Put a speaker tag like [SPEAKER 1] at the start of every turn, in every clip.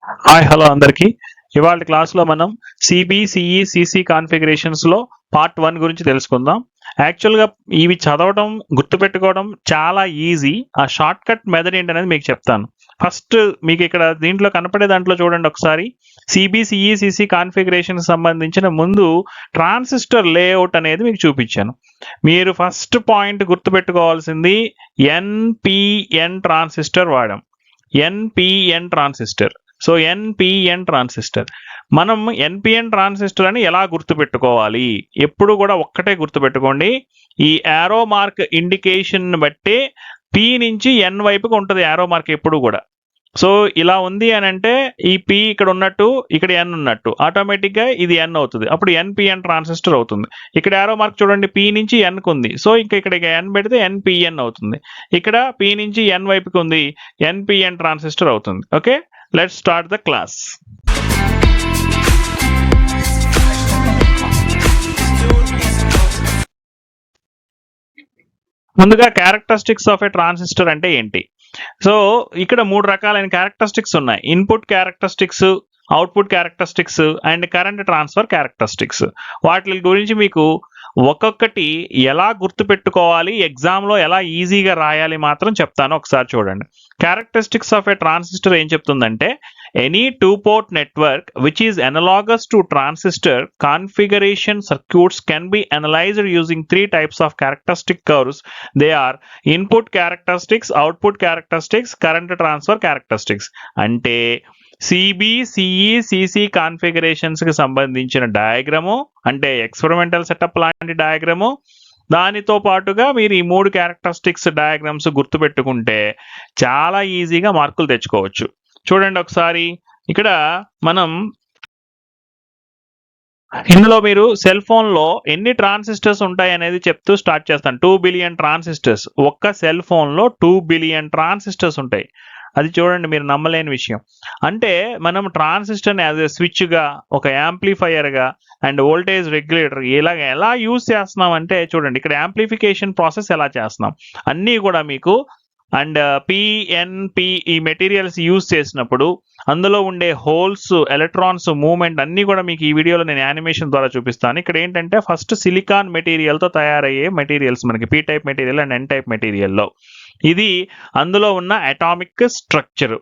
[SPEAKER 1] Hi hello అందరికీ. ఇవాళ క్లాస్లో మనం సిబిసిఈ సిసి కాన్ఫిగరేషన్స్లో పార్ట్ 1 గురించి తెలుసుకుందాం. యాక్చువల్గా ఇవి చదవడం గుర్తుపెట్టుకోవడం చాలా ఈజీ. ఆ షార్ట్ కట్ మెథడ్ ఏంటనేది మీకు చెప్తాను. ఫస్ట్ మీకు ఇక్కడ దీంట్లో కనపడే దాంట్లో చూడండి ఒకసారి. సిబిసిఈ సిసి కాన్ఫిగరేషన్ సంబంధించిన ముందు ట్రాన్సిస్టర్ లేఅవుట్ అనేది మీకు చూపించాను. మీరు ఫస్ట్ పాయింట్ గుర్తుపెట్టుకోవాల్సింది ఎన్పిఎన్ ట్రాన్సిస్టర్ వాడాం. NPN transistor. So NPN transistor మనం ఎన్పిఎన్ ట్రాన్సిస్టర్ అని ఎలా గుర్తుపెట్టుకోవాలి? ఎప్పుడు కూడా ఒక్కటే గుర్తుపెట్టుకోండి. ఈ యారో మార్క్ ఇండికేషన్ బట్టి పి నుంచి ఎన్ వైపుకి ఉంటుంది యారో మార్క్ ఎప్పుడు కూడా. సో ఇలా ఉంది అని అంటే ఈ పి ఇక్కడ ఉన్నట్టు ఇక్కడ ఎన్ ఉన్నట్టు ఆటోమేటిక్గా ఇది ఎన్ అవుతుంది. అప్పుడు ఎన్పిఎన్ ట్రాన్సిస్టర్ అవుతుంది. ఇక్కడ యారో మార్క్ చూడండి, పి నుంచి ఎన్కు ఉంది. సో ఇంకా ఇక్కడ ఎన్ పెడితే ఎన్పిఎన్ అవుతుంది. ఇక్కడ పి నుంచి ఎన్ వైపుకి ఉంది, ఎన్పిఎన్ ట్రాన్సిస్టర్ అవుతుంది. Okay, let's start the class. ముందుగా క్యారెక్టరిస్టిక్స్ ఆఫ్ ఏ ట్రాన్సిస్టర్ అంటే ఏంటి? సో ఇక్కడ 3 రకాలైన క్యారెక్టరిస్టిక్స్ ఉన్నాయి. Input characteristics, output characteristics and current transfer characteristics. వాటి గురించి మీకు ఒక్కొక్కటి ఎలా గుర్తుపెట్టుకోవాలి, ఎగ్జామ్లో ఎలా ఈజీగా రాయాలి మాత్రం చెప్తాను. ఒకసారి చూడండి. క్యారెక్టరిస్టిక్స్ ఆఫ్ ఏ ట్రాన్సిస్టర్ ఏం చెప్తుందంటే, any two-port network which is analogous to transistor configuration circuits can be analyzed using 3 types of characteristic curves. They are input characteristics, output characteristics, current transfer characteristics. అంటే సిబిసిఈ CC configurations కి సంబంధించిన diagram, అంటే experimental setup లాంటి diagram, దానితో పాటుగా మీరు ఈ 3 characteristics diagrams గుర్తుపెట్టుకుంటే చాలా ఈజీగా మార్కులు తెచ్చుకోవచ్చు. చూడండి ఒకసారి. ఇక్కడ మనం ఇందులో మీరు సెల్ ఫోన్లో ఎన్ని ట్రాన్సిస్టర్స్ ఉంటాయి అనేది చెప్తూ స్టార్ట్ చేస్తాను. 2 బిలియన్ ట్రాన్సిస్టర్స్. ఒక్క సెల్ ఫోన్లో 2 బిలియన్ ట్రాన్సిస్టర్స్ ఉంటాయి. అది చూడండి, మీరు నమ్మలేని విషయం. అంటే మనం ట్రాన్సిస్టర్ని యాజ్ ఎ స్విచ్గా, ఒక యాంప్లిఫైయర్గా అండ్ వోల్టేజ్ రెగ్యులేటర్ ఎలా యూజ్ చేస్తున్నాం అంటే చూడండి, ఇక్కడ యాంప్లిఫికేషన్ ప్రాసెస్ ఎలా చేస్తున్నాం అన్నీ కూడా మీకు. అండ్ పిఎన్పి ఈ మెటీరియల్స్ యూజ్ చేసినప్పుడు అందులో ఉండే హోల్స్, ఎలక్ట్రాన్స్ మూవ్మెంట్ అన్నీ కూడా మీకు ఈ వీడియోలో నేను యానిమేషన్ ద్వారా చూపిస్తాను. ఇక్కడ ఏంటంటే ఫస్ట్ సిలికాన్ మెటీరియల్తో తయారయ్యే మెటీరియల్స్ మనకి P type material and N type మెటీరియల్లో. ఇది అందులో ఉన్న అటామిక్ స్ట్రక్చర్.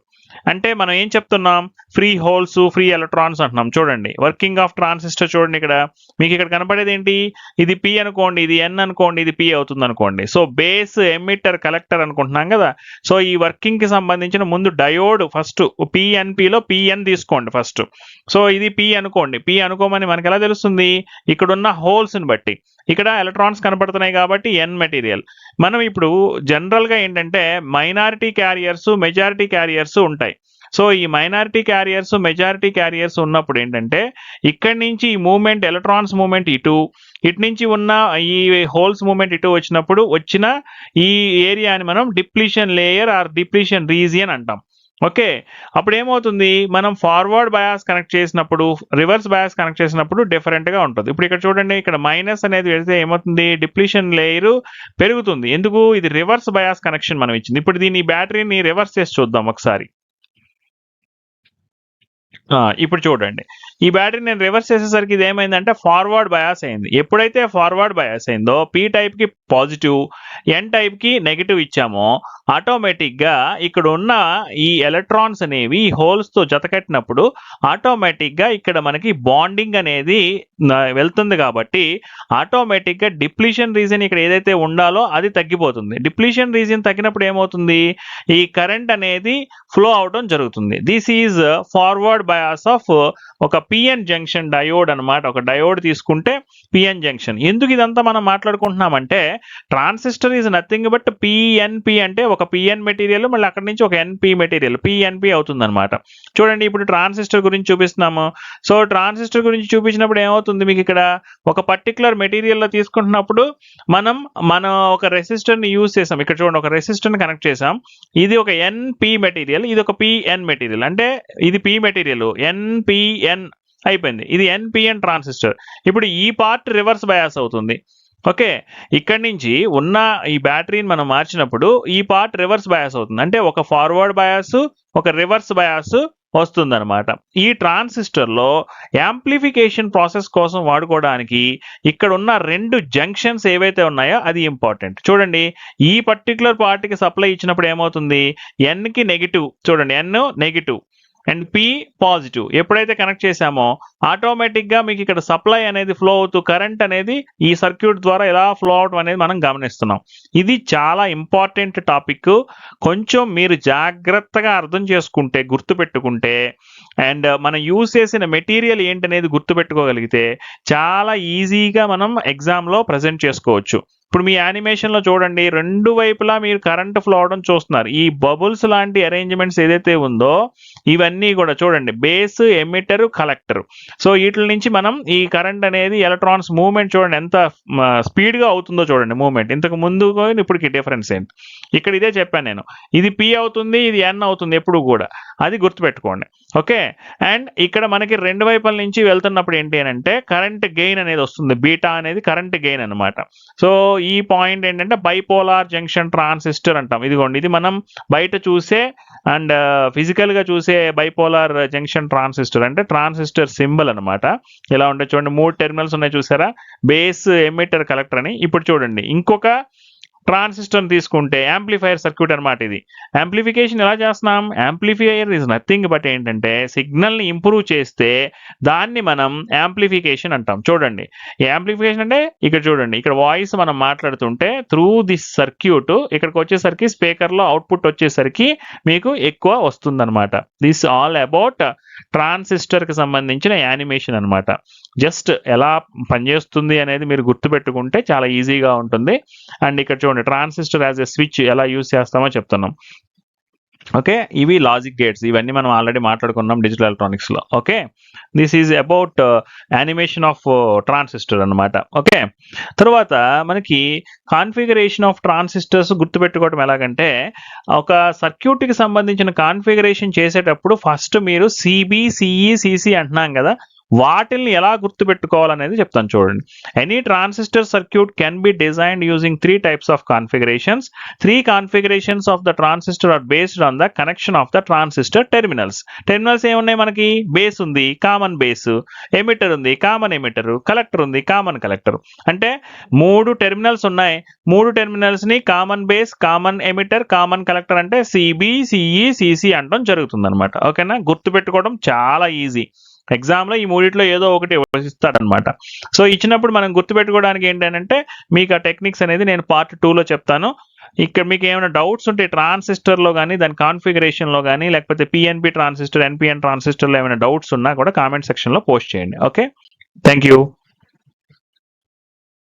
[SPEAKER 1] అంటే మనం ఏం చెప్తున్నాం? ఫ్రీ హోల్స్, ఫ్రీ ఎలక్ట్రాన్స్ అంటున్నాం. చూడండి వర్కింగ్ ఆఫ్ ట్రాన్సిస్టర్. చూడండి ఇక్కడ మీకు ఇక్కడ కనపడేది ఏంటి? ఇది పి అనుకోండి, ఇది ఎన్ అనుకోండి, ఇది పి అవుతుంది అనుకోండి. సో బేస్, ఎమిటర్, కలెక్టర్ అనుకుంటున్నాం కదా. సో ఈ వర్కింగ్ కి సంబంధించిన ముందు డయోడ్ ఫస్ట్ పిఎన్పిలో పిఎన్ తీసుకోండి ఫస్ట్. సో ఇది పి అనుకోండి. పి అనుకోమని మనకి ఎలా తెలుస్తుంది? ఇక్కడున్న హోల్స్ని బట్టి. ఇక్కడ ఎలక్ట్రాన్స్ కనపడుతున్నాయి కాబట్టి ఎన్ మెటీరియల్. మనం ఇప్పుడు జనరల్గా ఏంటంటే మైనారిటీ క్యారియర్స్, మెజారిటీ క్యారియర్స్ ఉంటాయి. సో ఈ మైనారిటీ క్యారియర్స్, మెజారిటీ క్యారియర్స్ ఉన్నప్పుడు ఏంటంటే ఇక్కడి నుంచి ఈ మూమెంట్, ఎలక్ట్రాన్స్ మూమెంట్ ఇటు నుంచి ఉన్న ఈ హోల్స్ మూమెంట్ ఇటు వచ్చినప్పుడు వచ్చిన ఈ ఏరియాని మనం depletion layer or depletion region అంటాం. ఓకే, అప్పుడు ఏమవుతుంది? మనం ఫార్వర్డ్ బయాస్ కనెక్ట్ చేసినప్పుడు, రివర్స్ బయాస్ కనెక్ట్ చేసినప్పుడు డిఫరెంట్గా ఉంటుంది. ఇప్పుడు ఇక్కడ చూడండి, ఇక్కడ మైనస్ అనేది వెళ్తే ఏమవుతుంది? డిప్లీషన్ లేయర్ పెరుగుతుంది. ఎందుకు? ఇది రివర్స్ బయాస్ కనెక్షన్ మనం ఇచ్చింది. ఇప్పుడు దీన్ని బ్యాటరీని రివర్స్ చేసి చూద్దాం ఒకసారి. ఇప్పుడు చూడండి, ఈ బ్యాటరీ నేను రివర్స్ చేసేసరికి ఇది ఏమైందంటే ఫార్వర్డ్ బయాస్ అయింది. ఎప్పుడైతే ఫార్వర్డ్ బయాస్ అయిందో పి టైప్కి పాజిటివ్, ఎన్ టైప్కి నెగిటివ్ ఇచ్చామో ఆటోమేటిక్గా ఇక్కడ ఉన్న ఈ ఎలక్ట్రాన్స్ అనేవి ఈ హోల్స్తో జతకట్టినప్పుడు ఆటోమేటిక్గా ఇక్కడ మనకి బాండింగ్ అనేది వెళ్తుంది. కాబట్టి ఆటోమేటిక్గా డిప్లీషన్ రీజన్ ఇక్కడ ఏదైతే ఉండాలో అది తగ్గిపోతుంది. డిప్లీషన్ రీజన్ తగ్గినప్పుడు ఏమవుతుంది? ఈ కరెంట్ అనేది ఫ్లో అవడం జరుగుతుంది. This is forward bias of ఒక పిఎన్ జంక్షన్ డయోడ్ అనమాట. ఒక డయోడ్ తీసుకుంటే పిఎన్ జంక్షన్. ఎందుకు ఇదంతా మనం మాట్లాడుకుంటున్నామంటే transistor is nothing but PNP, అంటే ఒక పిఎన్ మెటీరియల్ మళ్ళీ అక్కడి నుంచి ఒక ఎన్పి మెటీరియల్, పిఎన్పి అవుతుంది అనమాట. చూడండి ఇప్పుడు ట్రాన్సిస్టర్ గురించి చూపిస్తున్నాము. సో ట్రాన్సిస్టర్ గురించి చూపించినప్పుడు ఏమవుతుంది? మీకు ఇక్కడ ఒక పర్టికులర్ మెటీరియల్లో తీసుకుంటున్నప్పుడు మన ఒక రెసిస్టర్ని యూజ్ చేసాం. ఇక్కడ చూడండి, ఒక రెసిస్టర్ని కనెక్ట్ చేసాం. ఇది ఒక ఎన్పి మెటీరియల్, ఇది ఒక పిఎన్ మెటీరియల్. అంటే ఇది పి మెటీరియల్, ఎన్పిఎన్ అయిపోయింది. ఇది ఎన్పిఎన్ ట్రాన్సిస్టర్. ఇప్పుడు ఈ పార్ట్ రివర్స్ బయాస్ అవుతుంది. ఓకే, ఇక్కడి నుంచి ఉన్న ఈ బ్యాటరీని మనం మార్చినప్పుడు ఈ పార్ట్ రివర్స్ బయాస్ అవుతుంది. అంటే ఒక ఫార్వర్డ్ బయాస్, ఒక రివర్స్ బయాస్ వస్తుందన్నమాట. ఈ ట్రాన్సిస్టర్లో యాంప్లిఫికేషన్ ప్రాసెస్ కోసం వాడుకోవడానికి ఇక్కడ ఉన్న 2 జంక్షన్స్ ఏవైతే ఉన్నాయో అది ఇంపార్టెంట్. చూడండి, ఈ పర్టికులర్ పార్ట్కి సప్లై ఇచ్చినప్పుడు ఏమవుతుంది, ఎన్కి నెగిటివ్, చూడండి ఎన్ నెగిటివ్ అండ్ పి పాజిటివ్. ఎప్పుడైతే కనెక్ట్ చేసామో ఆటోమేటిక్గా మీకు ఇక్కడ సప్లై అనేది ఫ్లో అవుతూ కరెంట్ అనేది ఈ సర్క్యూట్ ద్వారా ఎలా ఫ్లో అవడం అనేది మనం గమనిస్తున్నాం. ఇది చాలా ఇంపార్టెంట్ టాపిక్. కొంచెం మీరు జాగ్రత్తగా అర్థం చేసుకుంటే, గుర్తుపెట్టుకుంటే, అండ్ మనం యూజ్ చేసిన మెటీరియల్ ఏంటనేది గుర్తుపెట్టుకోగలిగితే చాలా ఈజీగా మనం ఎగ్జామ్లో ప్రజెంట్ చేసుకోవచ్చు. ఇప్పుడు మీ యానిమేషన్లో చూడండి, 2 వైపులా మీరు కరెంట్ ఫ్లో అవడం చూస్తున్నారు. ఈ బబుల్స్ లాంటి అరేంజ్మెంట్స్ ఏదైతే ఉందో ఇవన్నీ కూడా చూడండి, బేస్, ఎమిటర్, కలెక్టర్. సో వీటి నుంచి మనం ఈ కరెంట్ అనేది ఎలక్ట్రాన్స్ మూవ్మెంట్ చూడండి ఎంత స్పీడ్గా అవుతుందో చూడండి మూవ్మెంట్. ఇంతకు ముందు ఇప్పటికి డిఫరెన్స్ ఏంటి, ఇక్కడ ఇదే చెప్పాను నేను. ఇది పి అవుతుంది, ఇది ఎన్ అవుతుంది ఎప్పుడు కూడా, అది గుర్తుపెట్టుకోండి. ఓకే, అండ్ ఇక్కడ మనకి 2 వైపుల నుంచి వెళ్తున్నప్పుడు ఏంటి అని అంటే కరెంట్ గెయిన్ అనేది వస్తుంది, బీటా అనేది కరెంట్ గెయిన్ అనమాట. సో ఈ పాయింట్ ఏంటంటే బైపోలార్ జంక్షన్ ట్రాన్సిస్టర్ అంటాం. ఇదిగోండి, ఇది మనం బయట చూసే అండ్ ఫిజికల్గా చూసే బైపోలార్ జంక్షన్ ట్రాన్సిస్టర్ అంటే ట్రాన్సిస్టర్ సింబల్ అనమాట. ఇలా ఉంటే చూడండి, 3 టెర్మినల్స్ ఉన్నాయి చూసారా, బేస్, ఎమిటర్, కలెక్టర్ అని. ఇప్పుడు చూడండి ఇంకొక ట్రాన్సిస్టర్ తీసుకుంటే యాంప్లిఫైయర్ సర్క్యూట్ అనమాట. ఇది యాంప్లిఫికేషన్ ఎలా చేస్తున్నాం, యాంప్లిఫైయర్ ఇస్ నథింగ్ బట్ ఏంటంటే సిగ్నల్ని ఇంప్రూవ్ చేస్తే దాన్ని మనం యాంప్లిఫికేషన్ అంటాం. చూడండి, యాంప్లిఫికేషన్ అంటే ఇక్కడ చూడండి, ఇక్కడ వాయిస్ మనం మాట్లాడుతుంటే త్రూ దిస్ సర్క్యూట్ ఇక్కడికి వచ్చేసరికి స్పీకర్లో అవుట్పుట్ వచ్చేసరికి మీకు ఎక్కువ వస్తుందన్నమాట. దిస్ ఆల్ అబౌట్ ట్రాన్సిస్టర్కి సంబంధించిన యానిమేషన్ అనమాట. జస్ట్ ఎలా పనిచేస్తుంది అనేది మీరు గుర్తుపెట్టుకుంటే చాలా ఈజీగా ఉంటుంది. అండ్ ఇక్కడ చూడండి, ట్రాన్సిస్టర్ యాజ్ ఎ స్విచ్ ఎలా యూజ్ చేస్తామో చెప్తున్నాం. ఓకే, ఇవి లాజిక్ గేట్స్, ఇవన్నీ మనం ఆల్రెడీ మాట్లాడుకున్నాం డిజిటల్ ఎలక్ట్రానిక్స్లో. Okay, this is about animation of transistor అనమాట. ఓకే, తర్వాత మనకి కాన్ఫిగరేషన్ ఆఫ్ ట్రాన్సిస్టర్స్ గుర్తుపెట్టుకోవడం ఎలాగంటే, ఒక సర్క్యూట్కి సంబంధించిన కాన్ఫిగరేషన్ చేసేటప్పుడు ఫస్ట్ మీరు సిబి, సిఈ, సిసి అంటున్నాం కదా, వాటిల్ని ఎలా గుర్తుపెట్టుకోవాలనేది చెప్తాను చూడండి. Any transistor circuit can be designed using 3 types of configurations. 3 configurations of the transistor are based on the connection of the transistor terminals. Terminals ఏమున్నాయి మనకి, బేస్ ఉంది, కామన్ బేస్, ఎమిటర్ ఉంది, కామన్ ఎమిటర్, కలెక్టర్ ఉంది, common collector. అంటే 3 terminals ఉన్నాయి, 3 terminals ని common base, common emitter, common collector అంటే CB, CE, CC అనడం జరుగుతుంది అనమాట. ఓకేనా, గుర్తుపెట్టుకోవడం చాలా ఈజీ. ఎగ్జామ్లో ఈ 3 ఏదో ఒకటి ఇస్తాడనమాట. సో ఇచ్చినప్పుడు మనం గుర్తుపెట్టుకోవడానికి ఏంటంటే మీకు ఆ టెక్నిక్స్ అనేది నేను పార్ట్ 2లో చెప్తాను. ఇక్కడ మీకు ఏమైనా డౌట్స్ ఉంటే ట్రాన్సిస్టర్లో కానీ, దాని కాన్ఫిగరేషన్లో కానీ, లేకపోతే పిఎన్పి ట్రాన్సిస్టర్, ఎన్పిఎన్ ట్రాన్సిస్టర్లో ఏమైనా డౌట్స్ ఉన్నా కూడా కామెంట్ సెక్షన్లో పోస్ట్ చేయండి. Okay, thank you.